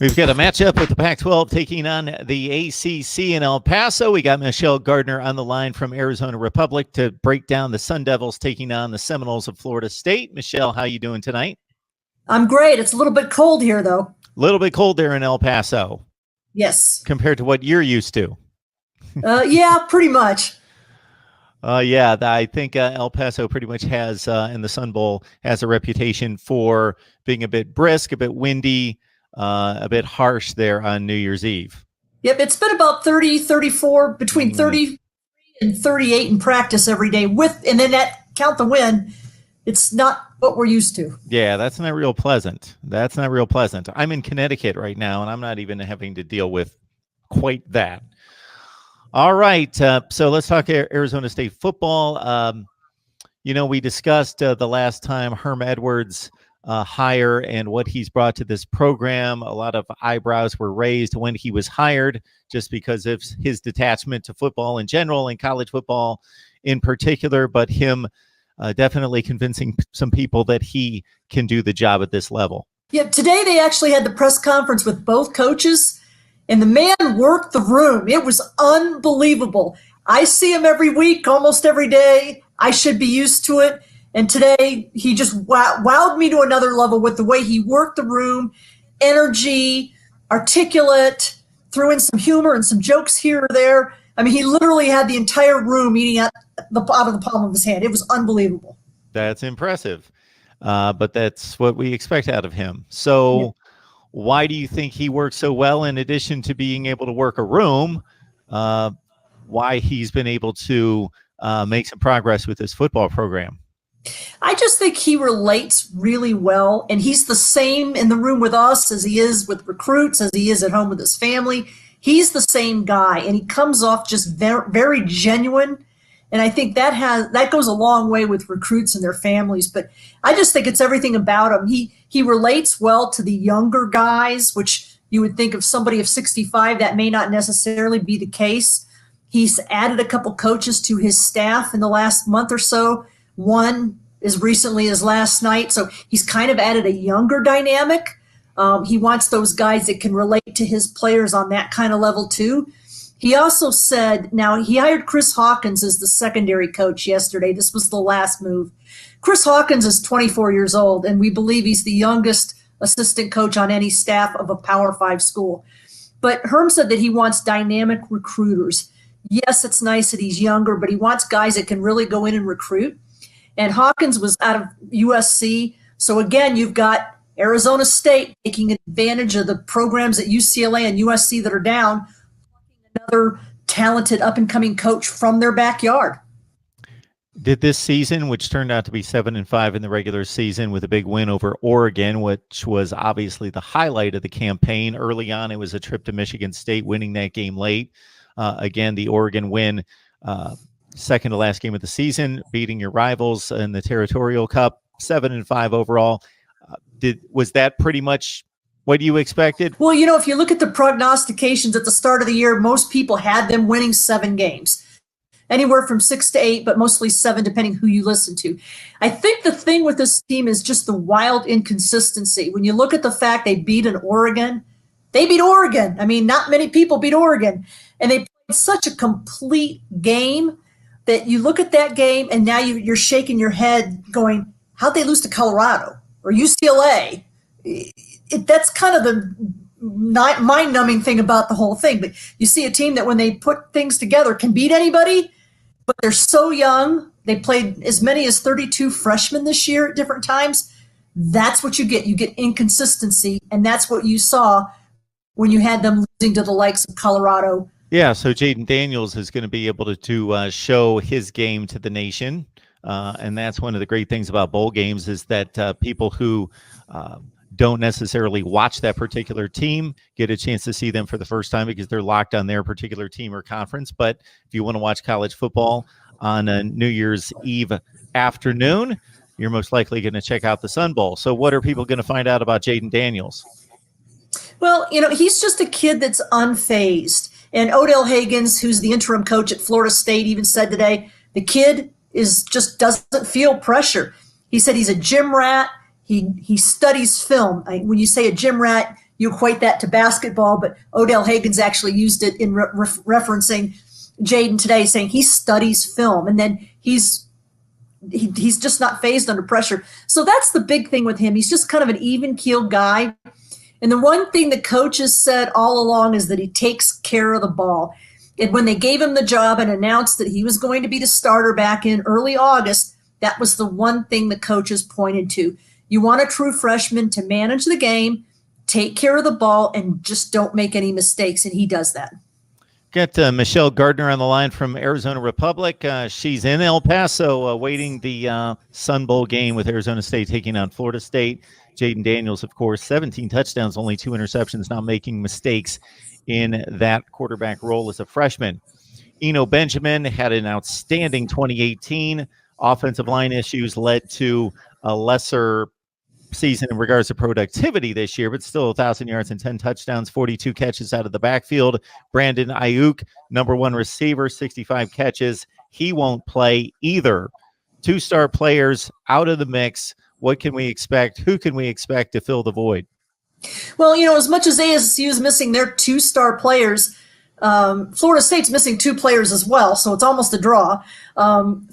We've got a matchup with the Pac-12 taking on the ACC in El Paso. We got Michelle Gardner on the line from Arizona Republic to break down the Sun Devils taking on the Seminoles of Florida State. Michelle, how you doing tonight? I'm great. It's a little bit cold here, though. A little bit cold there in El Paso. Yes. Compared to what you're used to. Yeah, pretty much. Yeah, I think El Paso pretty much has, in the Sun Bowl, has a reputation for being a bit brisk, a bit windy, a bit harsh there on New Year's Eve. Yep, it's been about 30, 34, between 30 and 38 in practice every day. And then that count the wind, it's not what we're used to. Yeah, that's not real pleasant. That's not real pleasant. I'm in Connecticut right now, and I'm not even having to deal with quite that. All right, so let's talk Arizona State football. We discussed the last time Herm Edwards' hire and what he's brought to this program. A lot of eyebrows were raised when he was hired just because of his detachment to football in general and college football in particular, but him definitely convincing some people that he can do the job at this level. Yeah, today they actually had the press conference with both coaches, and the man worked the room. It was unbelievable. I see him every week, almost every day. I should be used to it. And today he just wowed me to another level with the way he worked the room, energy, articulate, threw in some humor and some jokes here or there. I mean, he literally had the entire room eating out of the palm of his hand. It was unbelievable. That's impressive. But that's what we expect out of him. So yeah. Why do you think he works so well in addition to being able to work a room? Why he's been able to make some progress with his football program? I just think he relates really well, and he's the same in the room with us as he is with recruits, as he is at home with his family. He's the same guy, and he comes off just very, very genuine. And I think that goes a long way with recruits and their families. But I just think it's everything about him. He relates well to the younger guys, which you would think of somebody of 65, that may not necessarily be the case. He's added a couple coaches to his staff in the last month or so. One as recently as last night. So he's kind of added a younger dynamic. He wants those guys that can relate to his players on that kind of level too. He also said, now he hired Chris Hawkins as the secondary coach yesterday. This was the last move. Chris Hawkins is 24 years old, and we believe he's the youngest assistant coach on any staff of a Power 5 school. But Herm said that he wants dynamic recruiters. Yes, it's nice that he's younger, but he wants guys that can really go in and recruit. And Hawkins was out of USC. So again, you've got Arizona State taking advantage of the programs at UCLA and USC that are down, another talented up-and-coming coach from their backyard. Did this season, which turned out to be 7-5 in the regular season with a big win over Oregon, which was obviously the highlight of the campaign. Early on, it was a trip to Michigan State, winning that game late. Again, the Oregon win, second to last game of the season, beating your rivals in the Territorial Cup, 7-5 overall. Was that pretty much what you expected? Well, if you look at the prognostications at the start of the year, most people had them winning 7 games, anywhere from 6 to 8, but mostly 7, depending who you listen to. I think the thing with this team is just the wild inconsistency. When you look at the fact they beat Oregon. I mean, not many people beat Oregon, and they played such a complete game that you look at that game and now you're shaking your head going, how'd they lose to Colorado or UCLA? That's kind of the mind-numbing thing about the whole thing. But you see a team that when they put things together can beat anybody, but they're so young. They played as many as 32 freshmen this year at different times. That's what you get. You get inconsistency, and that's what you saw when you had them losing to the likes of Colorado. Yeah, so Jaden Daniels is going to be able to show his game to the nation. And that's one of the great things about bowl games is that people who don't necessarily watch that particular team get a chance to see them for the first time because they're locked on their particular team or conference. But if you want to watch college football on a New Year's Eve afternoon, you're most likely going to check out the Sun Bowl. So what are people going to find out about Jaden Daniels? Well, he's just a kid that's unfazed. And Odell Haggins, who's the interim coach at Florida State, even said today, the kid just doesn't feel pressure. He said he's a gym rat. He studies film. When you say a gym rat, you equate that to basketball, but Odell Hagen's actually used it in referencing Jaden today, saying he studies film, and then he's just not fazed under pressure. So that's the big thing with him. He's just kind of an even-keeled guy. And the one thing the coaches said all along is that he takes care of the ball. And when they gave him the job and announced that he was going to be the starter back in early August, that was the one thing the coaches pointed to. You want a true freshman to manage the game, take care of the ball, and just don't make any mistakes, and he does that. Got Michelle Gardner on the line from Arizona Republic. She's in El Paso awaiting the Sun Bowl game with Arizona State taking on Florida State. Jaden Daniels, of course, 17 touchdowns, only 2 interceptions, not making mistakes in that quarterback role as a freshman. Eno Benjamin had an outstanding 2018. Offensive line issues led to a lesser season in regards to productivity this year, but still 1,000 yards and 10 touchdowns, 42 catches out of the backfield. Brandon Ayuk, number 1 receiver, 65 catches. He won't play either. 2-star players out of the mix. What can we expect? Who can we expect to fill the void? Well, as much as ASU is missing their 2-star players, Florida State's missing 2 players as well, so it's almost a draw.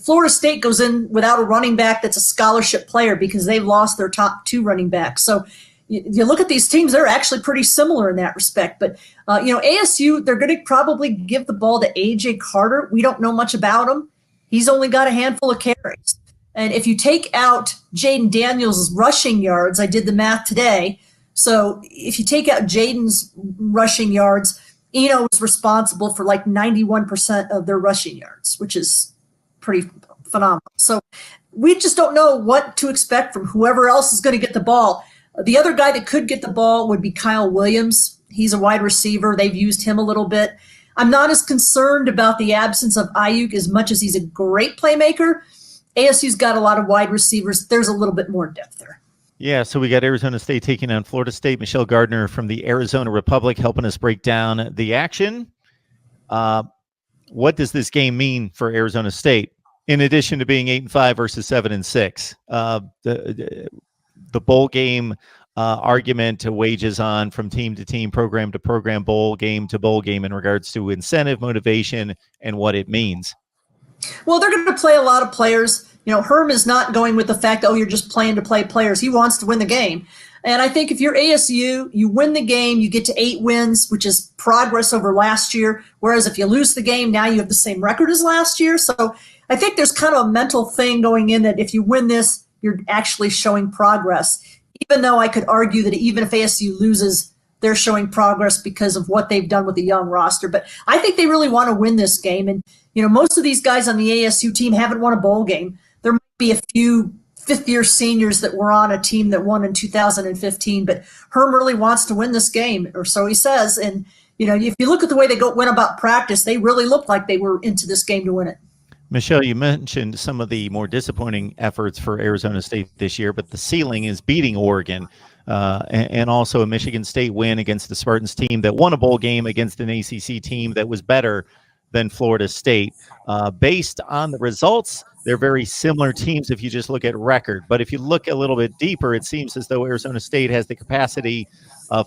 Florida State goes in without a running back that's a scholarship player because they've lost their top 2 running backs. So you look at these teams, they're actually pretty similar in that respect. But, ASU, they're going to probably give the ball to A.J. Carter. We don't know much about him. He's only got a handful of carries. And if you take out Jaden Daniels' rushing yards, I did the math today. So if you take out Jaden's rushing yards, Eno was responsible for like 91% of their rushing yards, which is pretty phenomenal. So we just don't know what to expect from whoever else is going to get the ball. The other guy that could get the ball would be Kyle Williams. He's a wide receiver. They've used him a little bit. I'm not as concerned about the absence of Ayuk as much as he's a great playmaker. ASU's got a lot of wide receivers. There's a little bit more depth there. Yeah, so we got Arizona State taking on Florida State. Michelle Gardner from the Arizona Republic helping us break down the action. What does this game mean for Arizona State? In addition to being 8-5 versus 7-6, the bowl game argument wages on from team to team, program to program, bowl game to bowl game in regards to incentive, motivation, and what it means. Well, they're going to play a lot of players. Herm is not going with the fact, you're just playing to play players. He wants to win the game. And I think if you're ASU, you win the game, you get to 8 wins, which is progress over last year. Whereas if you lose the game, now you have the same record as last year. So I think there's kind of a mental thing going in that if you win this, you're actually showing progress. Even though I could argue that even if ASU loses, they're showing progress because of what they've done with the young roster. But I think they really want to win this game. And, most of these guys on the ASU team haven't won a bowl game. There might be a few fifth-year seniors that were on a team that won in 2015, but Herm really wants to win this game, or so he says. And, if you look at the way they went about practice, they really looked like they were into this game to win it. Michelle, you mentioned some of the more disappointing efforts for Arizona State this year, but the ceiling is beating Oregon and also a Michigan State win against the Spartans team that won a bowl game against an ACC team that was better than Florida State. Based on the results, they're very similar teams if you just look at record. But if you look a little bit deeper, it seems as though Arizona State has the capacity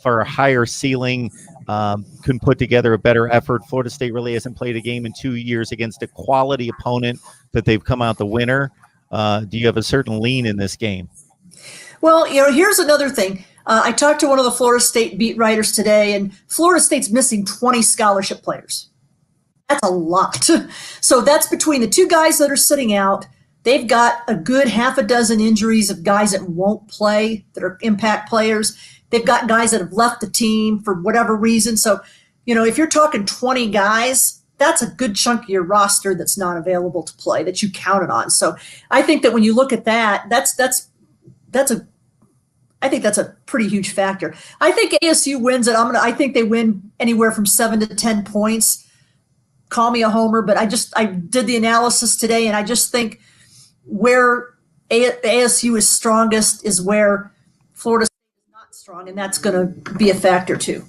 for a higher ceiling, can put together a better effort. Florida State really hasn't played a game in 2 years against a quality opponent that they've come out the winner. Do you have a certain lean in this game? Well, here's another thing. I talked to one of the Florida State beat writers today, and Florida State's missing 20 scholarship players. That's a lot. So that's between the 2 guys that are sitting out. They've got a good half a dozen injuries of guys that won't play, that are impact players. They've got guys that have left the team for whatever reason. So, if you're talking 20 guys, that's a good chunk of your roster that's not available to play, that you counted on. So I think that when you look at that, I think that's a pretty huge factor. I think ASU wins it. I think they win anywhere from 7 to 10 points. Call me a homer, but I did the analysis today, and I just think where ASU is strongest is where Florida State is not strong, and that's going to be a factor too.